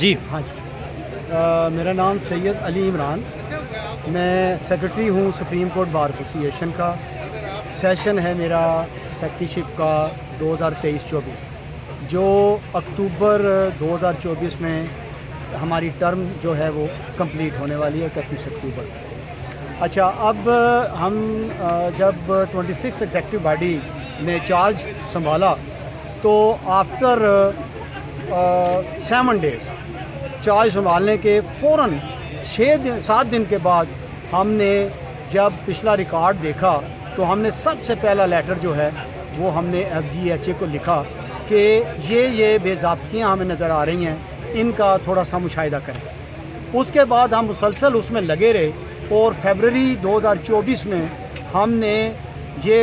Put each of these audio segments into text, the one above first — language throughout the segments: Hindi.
जी। हाँ जी। मेरा नाम सैयद अली इमरान, मैं सेक्रेटरी हूँ सुप्रीम कोर्ट बार एसोसिएशन का। सेशन है मेरा सेक्रेटरीशिप का 2023-24, जो अक्टूबर 2024 में हमारी टर्म जो है वो कंप्लीट होने वाली है 31 अक्टूबर। अच्छा, अब हम जब 26 एग्जेक्टिव बॉडी ने चार्ज संभाला तो आफ्टर 7 डेज़ चार्ज संभालने के फ़ौरन 7 दिन के बाद हमने जब पिछला रिकॉर्ड देखा तो हमने सबसे पहला लेटर जो है वो हमने FGHA को लिखा कि ये बेज़ाब्तियाँ हमें नज़र आ रही हैं, इनका थोड़ा सा मुशाहिदा करें। उसके बाद हम मुसलसल उसमें लगे रहे और फरवरी 2024 में हमने ये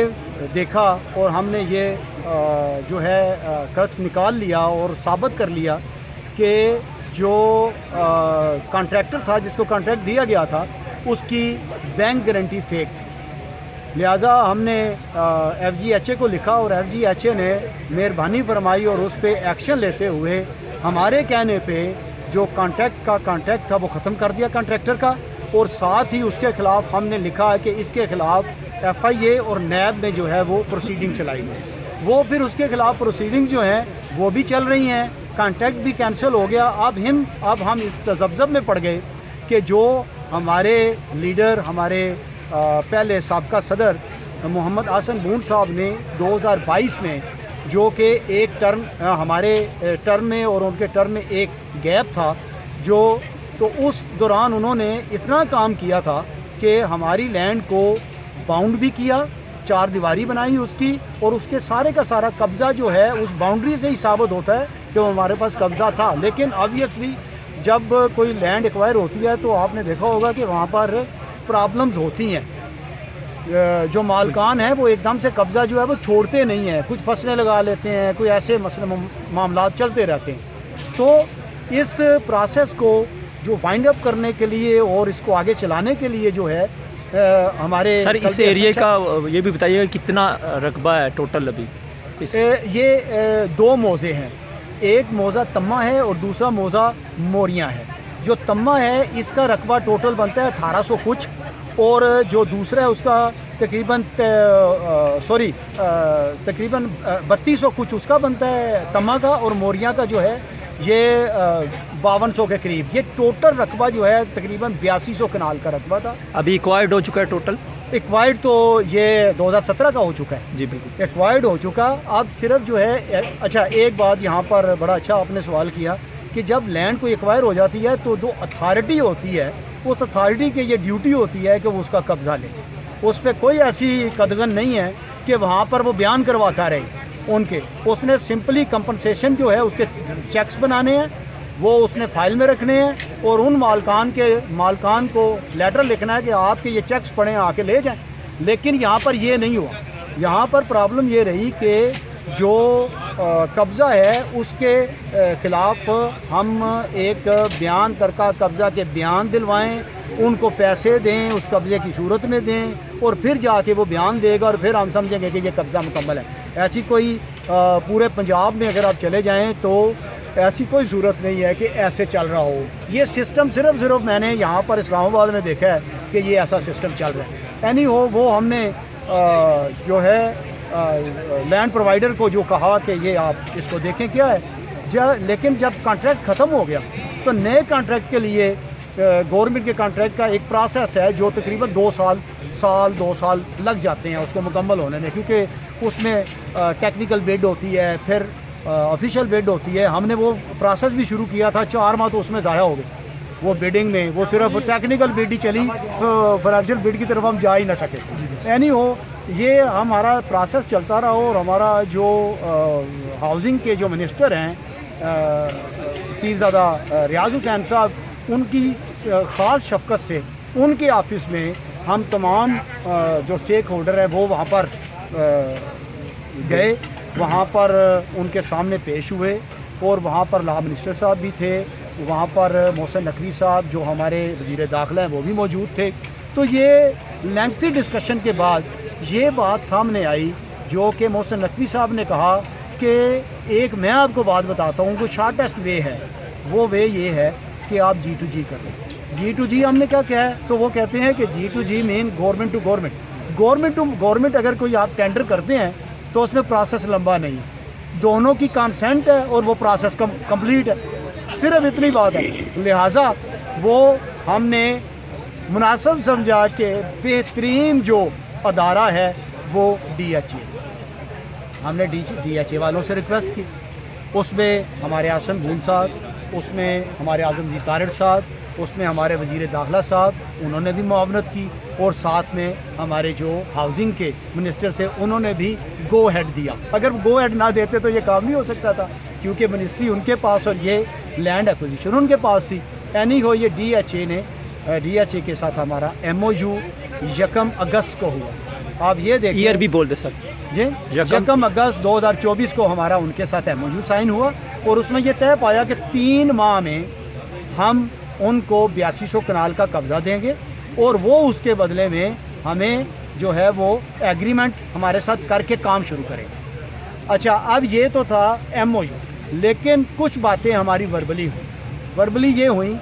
देखा और हमने ये जो है क्रक्स निकाल लिया और साबित कर लिया कि जो कॉन्ट्रैक्टर था, जिसको कॉन्ट्रैक्ट दिया गया था, उसकी बैंक गारंटी फेक थी। लिहाजा हमने FGHA को लिखा और FGHA ने मेहरबानी फरमाई और उस पर एक्शन लेते हुए हमारे कहने पे जो कॉन्ट्रैक्ट था वो ख़त्म कर दिया कॉन्ट्रैक्टर का, और साथ ही उसके ख़िलाफ़ हमने लिखा है कि इसके ख़िलाफ़ FIA और NAB में जो है वो प्रोसीडिंग चलाई है। वो फिर उसके ख़िलाफ़ प्रोसीडिंग जो हैं वो भी चल रही हैं, कॉन्ट्रैक्ट भी कैंसिल हो गया। अब हम इस तज़ब्ज़ब में पड़ गए कि जो हमारे लीडर, हमारे पहले साबका सदर मोहम्मद हसन बून साहब ने 2022 में, जो कि एक टर्म हमारे टर्म में और उनके टर्म में एक गैप था, तो उस दौरान उन्होंने इतना काम किया था कि हमारी लैंड को बाउंड भी किया, 4 दीवारी बनाई उसकी, और उसके सारे का सारा कब्ज़ा जो है उस बाउंड्री से ही साबित होता है कि वो हमारे पास कब्ज़ा था। लेकिन ऑब्वियसली जब कोई लैंड एक्वायर होती है तो आपने देखा होगा कि वहाँ पर प्रॉब्लम्स होती हैं। जो मालकान है वो एकदम से कब्ज़ा जो है वो छोड़ते नहीं हैं, कुछ फसलें लगा लेते हैं, कोई ऐसे मसले मामला चलते रहते हैं। तो इस प्रोसेस को जो वाइंड अप करने के लिए और इसको आगे चलाने के लिए जो है हमारे सर इस एरिया का ये भी बताइएगा कितना रकबा है टोटल अभी? ये 2 मौज़े हैं, एक मौज़ा तम्मा है और दूसरा मौज़ा मोरियाँ है। जो तम्मा है इसका रकबा टोटल बनता है 1800 कुछ, और जो दूसरा है उसका तकरीबन 3200 कुछ उसका बनता है तम्मा का, और मोरियाँ का जो है ये 5200 के करीब। ये टोटल रकबा जो है तकरीबन 8200 कनाल का रकबा था। अभी एक्वायर्ड हो चुका है टोटल? एक्वायर्ड तो ये 2017 का हो चुका है जी, बिल्कुल एक्वायर्ड हो चुका। अब सिर्फ जो है अच्छा, एक बात यहाँ पर बड़ा अच्छा आपने सवाल किया कि जब लैंड को एक्वायर हो जाती है तो जो अथॉरिटी होती है, उस अथॉरिटी की ये ड्यूटी होती है कि वो उसका कब्ज़ा ले। उस पर कोई ऐसी कदगन नहीं है कि वहाँ पर वो बयान करवाता रहे उनके। उसने सिंपली कंपनसेशन जो है उसके चेक्स बनाने हैं, वो उसने फाइल में रखने हैं, और उन मालकान को लेटर लिखना है कि आपके ये चेक्स पड़े आके ले जाएं। लेकिन यहाँ पर ये नहीं हुआ। यहाँ पर प्रॉब्लम ये रही कि जो कब्ज़ा है उसके ख़िलाफ़ हम एक बयान तरका कब्ज़ा के बयान दिलवाएं, उनको पैसे दें, उस कब्ज़े की सूरत में दें, और फिर जाके वो बयान देगा और फिर हम समझेंगे कि ये कब्ज़ा मुकम्मल है। ऐसी कोई पूरे पंजाब में अगर आप चले जाएं तो ऐसी कोई सूरत नहीं है कि ऐसे चल रहा हो। ये सिस्टम सिर्फ मैंने यहाँ पर इस्लामाबाद में देखा है कि ये ऐसा सिस्टम चल रहा है। एनी हो, वो हमने जो है लैंड प्रोवाइडर को जो कहा कि ये आप इसको देखें क्या है। लेकिन जब कॉन्ट्रैक्ट ख़त्म हो गया तो नए कॉन्ट्रैक्ट के लिए गवर्नमेंट के कॉन्ट्रैक्ट का एक प्रोसेस है जो तकरीबन 2 साल लग जाते हैं उसको मुकम्मल होने में, क्योंकि उसमें टेक्निकल बिड होती है, फिर ऑफिशियल बिड होती है। हमने वो प्रोसेस भी शुरू किया था, 4 माह तो उसमें ज़ाया हो गए वो बिडिंग में। वो सिर्फ टेक्निकल बिड ही चली, फाइनेंशियल बिड की तरफ हम जा ही ना सके। एनी हो, ये हमारा प्रोसेस चलता रहा, और हमारा जो हाउसिंग के जो मिनिस्टर हैं पीरज़ादा रियाज हुसैन साहब, उनकी ख़ास शफ़क़त से उनके ऑफिस में हम तमाम जो स्टेक होल्डर हैं वो वहाँ पर गए, वहाँ पर उनके सामने पेश हुए, और वहाँ पर लॉ मिनिस्टर साहब भी थे, वहाँ पर मोहसिन नकवी साहब जो हमारे वज़ीर दाखिला हैं वो भी मौजूद थे। तो ये लेंथी डिस्कशन के बाद ये बात सामने आई जो कि मोहसिन नकवी साहब ने कहा कि एक मैं आपको बात बताता हूँ, वो शॉर्टेस्ट वे है वो वे ये है कि आप G2G कर लें। G2G हमने क्या कहा है, तो वो कहते हैं कि G2G mean government to government. Government to government अगर कोई आप टेंडर करते हैं तो उसमें प्रोसेस लंबा नहीं है, दोनों की कंसेंट है और वो प्रोसेस कंप्लीट है, सिर्फ इतनी बात है। लिहाजा वो हमने मुनासिब समझा कि बेहतरीन जो अदारा है वो DHA। हमने DHA वालों से रिक्वेस्ट की, उसमें हमारे आसन बून साहब, उसमें हमारे आजमगीर तारिड़ साहब, उसमें हमारे वज़ीर दाखिला साहब, उन्होंने भी मुआवनत की, और साथ में हमारे जो हाउसिंग के मिनिस्टर थे उन्होंने भी गो हेड दिया। अगर गो हेड ना देते तो ये काम नहीं हो सकता था, क्योंकि मिनिस्ट्री उनके पास और ये लैंड एक्विजिशन उनके पास थी। एनी हो ये DHA के साथ हमारा MOU 1 अगस्त को हुआ। आप ये देखिए, ईयर भी बोल दे सर जी, 1 अगस्त 2024 को हमारा उनके साथ MOU साइन हुआ, और उसमें यह तय पाया कि 3 माह में हम उनको 8200 कनाल का कब्ज़ा देंगे, और वो उसके बदले में हमें जो है वो एग्रीमेंट हमारे साथ करके काम शुरू करेंगे। अच्छा, अब ये तो था MOU, लेकिन कुछ बातें हमारी वर्बली ये हुई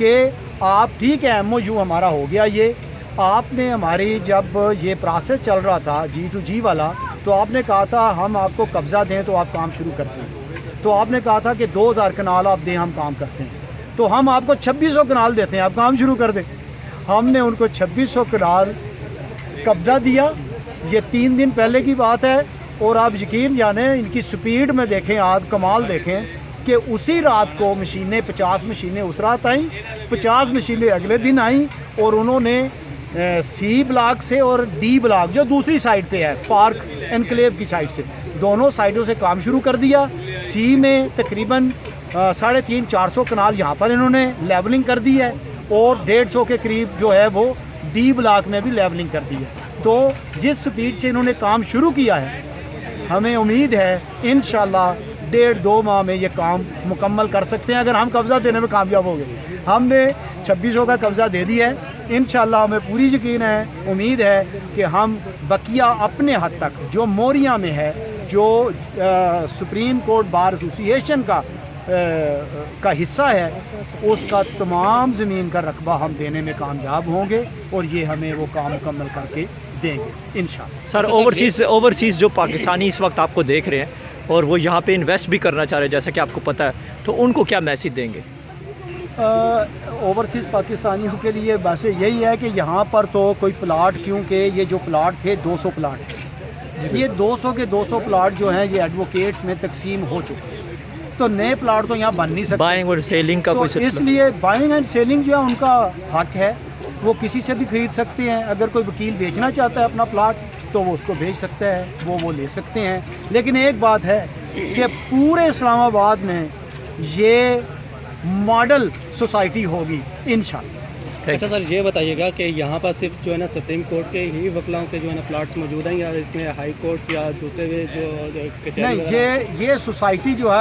कि आप ठीक है MOU हमारा हो गया, ये आपने हमारी जब ये प्रोसेस चल रहा था G2G वाला, तो आपने कहा था हम आपको कब्ज़ा दें तो आप काम शुरू करते हैं, तो आपने कहा था कि 2000 कनाल आप दें हम काम करते हैं, तो हम आपको 2600 कनाल देते हैं आप काम शुरू कर दें। हमने उनको 2600 कनाल कब्ज़ा दिया, ये 3 दिन पहले की बात है, और आप यकीन जाने इनकी स्पीड में देखें, आप कमाल देखें कि उसी रात को मशीनें 50 मशीनें उस रात आईं, 50 मशीनें अगले दिन आईं, और उन्होंने C ब्लॉक से और D ब्लॉक जो दूसरी साइड पे है पार्क एनक्लेव की साइड से, दोनों साइडों से काम शुरू कर दिया। C में तकरीबन 350-400 कनाल यहाँ पर इन्होंने लेवलिंग कर दी है, और 150 के करीब जो है वो D ब्लॉक में भी लेवलिंग कर दी है। तो जिस स्पीड से इन्होंने काम शुरू किया है, हमें उम्मीद है इंशाल्लाह 1.5-2 माह में ये काम मुकम्मल कर सकते हैं, अगर हम कब्ज़ा देने में कामयाब हो गए। हमने 2600 का कब्ज़ा दे दिया है, इंशाल्लाह हमें पूरी यकीन है, उम्मीद है कि हम बकिया अपने हद तक जो मोरिया में है, जो सुप्रीम कोर्ट बार एसोसिएशन का हिस्सा है, उसका तमाम ज़मीन का रकबा हम देने में कामयाब होंगे, और ये हमें वो काम मुकम्मल करके देंगे इंशाल्लाह। सर, ओवरसीज़ जो पाकिस्तानी इस वक्त आपको देख रहे हैं और वो यहाँ पे इन्वेस्ट भी करना चाह रहे हैं, जैसा कि आपको पता है, तो उनको क्या मैसेज देंगे? ओवरसीज़ पाकिस्तानियों के लिए बस यही है कि यहाँ पर तो कोई प्लाट, क्योंकि ये जो प्लाट थे 200 प्लाट, ये 200 के 200 प्लाट जो हैं ये एडवोकेट्स में तकसीम हो चुके हैं, तो नए प्लाट तो यहाँ बन नहीं सकते। बाइंग और सेलिंग का तो कोई सिलसिला? इसलिए बाइंग एंड सेलिंग जो है उनका हक है, वो किसी से भी खरीद सकते हैं। अगर कोई वकील बेचना चाहता है अपना प्लाट तो वो उसको भेज सकता है, वो ले सकते हैं। लेकिन एक बात है कि पूरे इस्लामाबाद में ये मॉडल सोसाइटी होगी इंशाल्लाह। अच्छा सर, ये बताइएगा कि यहाँ पर सिर्फ जो है ना सुप्रीम कोर्ट के ही वकलाओं के जो है ना प्लाट्स मौजूद हैं, या इसमें हाई कोर्ट या दूसरे जो नहीं, ये सोसाइटी जो है